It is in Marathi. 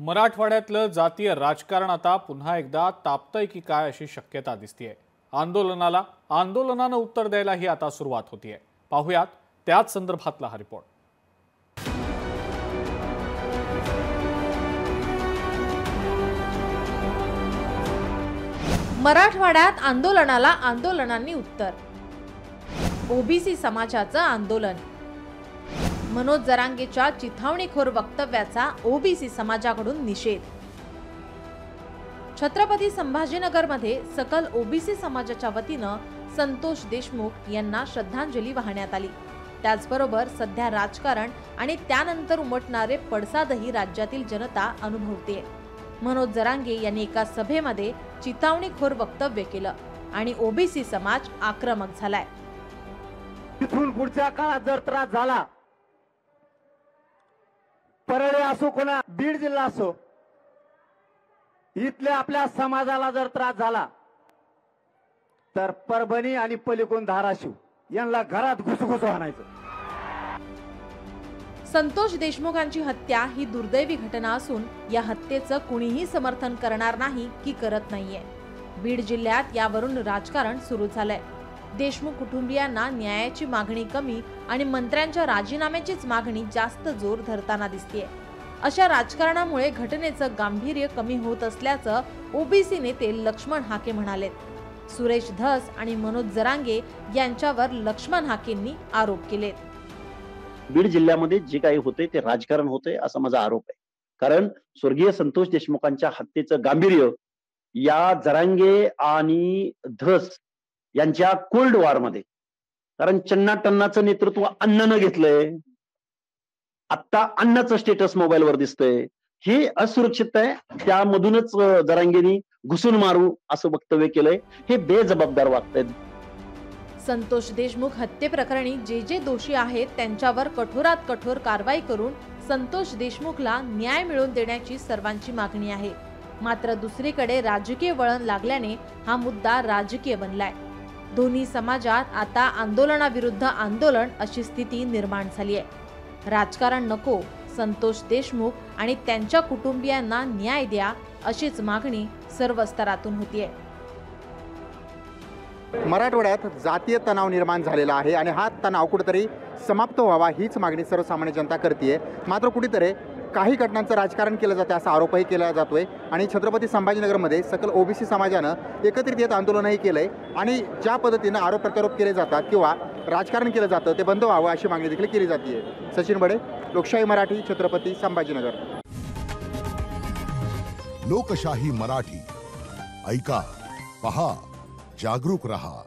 मराठवाड्यातलं जातीय राजकारण आता पुन्हा एकदा तापतंय की काय अशी शक्यता दिसतेय। आंदोलनानं उत्तर द्यायलाही आता सुरुवात होतीये। पाहूयात त्याच संदर्भातला हा रिपोर्ट। मराठवाड्यात आंदोलनांनी उत्तर। ओबीसी समाजाचं आंदोलन। मनोज जरांगेच्या चिथावणीखोर वक्तव्याचा ओबीसी समाजाकडून निषेध। छत्रपती संभाजीनगरमध्ये सकल ओबीसी समाजाच्या वतीनं संतोष देशमुख यांना श्रद्धांजली वाहण्यात आली। त्याचबरोबर सध्या राजकारण आणि त्यानंतर उमटणारे पडसादही राज्यातील जनता अनुभवते। मनोज जरांगे यांनी एका सभेमध्ये चिथावणीखोर वक्तव्य केलं आणि ओबीसी समाज आक्रमक झालाय। इथून पुढच्या काळात जर त्रास झाला, परळी असो कोणा बीड जिल्हा असो, इथल्या आपल्या समाजाला जर त्रास झाला तर परभणी आणि पलीकडून धाराशिव यांना घरात घुसघुस आणायचं। संतोष देशमुखांची हत्या ही दुर्दैवी घटना असून या हत्येचं कुणीही समर्थन करणार नाही की करत नाहीये। बीड जिल्ह्यात यावरून राजकारण सुरू झालंय। देशमुख कुटुंबियांना न्यायाची मागणी कमी आणि मंत्र्यांच्या राजीनाम्याचीच मागणी जास्त जोर धरताना दिसतेय। अशा राजकारणामुळे घटनेचं गांभीर्य कमी होत असल्याचं ओबीसी नेते लक्ष्मण हाके म्हणालेत। सुरेश धस आणि मनोज जरांगे यांच्यावर लक्ष्मण हाकेंनी आरोप केलेत। बीड जिल्ह्यामध्ये जे काही होते ते राजकारण होते असा माझा आरोप आहे। कारण स्वर्गीय संतोष देशमुखांच्या हत्येचं गांभीर्य या जरांगे आणि धस यांच्या कोल्ड वॉर मध्ये, कारण चन्नाटन्नाचं नेतृत्व अण्णानं घेतलंय। आता अण्णाचं स्टेटस मोबाईलवर दिसतंय, हे असुरक्षित आहे। त्यामधूनच जरांगेनी घुसून मारू असं वक्तव्य केलंय। हे बेजबाबदार वागतायत। संतोष देशमुख हत्ये प्रकरणी जे दोषी आहेत त्यांच्यावर कठोरात कठोर कारवाई करून संतोष देशमुखला न्याय मिळवून देण्याची सर्वांची मागणी आहे। मात्र दुसरीकडे राजकीय वळण लागल्याने हा मुद्दा राजकीय बनलाय। दोन्ही समाजात आता आंदोलनाविरुद्ध आंदोलन अशी स्थिती निर्माण झाली आहे। राजकारण नको, संतोष देशमुख आणि त्यांच्या कुटुंबियांना न्याय द्या अशीच मागणी सर्व स्तरातून होतीये। मराठवाड्यात जातीय तणाव निर्माण झालेला आहे आणि हा तणाव कुठेतरी समाप्त व्हावा हीच मागणी सर्वसामान्य जनता करते। मात्र कुठेतरी काही घटनांचं राजकारण केलं जातं असा आरोपही केला जातोय आणि छत्रपती संभाजीनगरमध्ये सकल ओबीसी समाजानं एकत्रित येत आंदोलनही केलंय आणि ज्या पद्धतीनं आरोप प्रत्यारोप केले जातात किंवा राजकारण केलं जातं ते बंद व्हावं अशी मागणी देखील केली जाते। सचिन बडे, लोकशाही मराठी, छत्रपती संभाजीनगर। लोकशाही मराठी, ऐका, पहा, जागरूक रहा।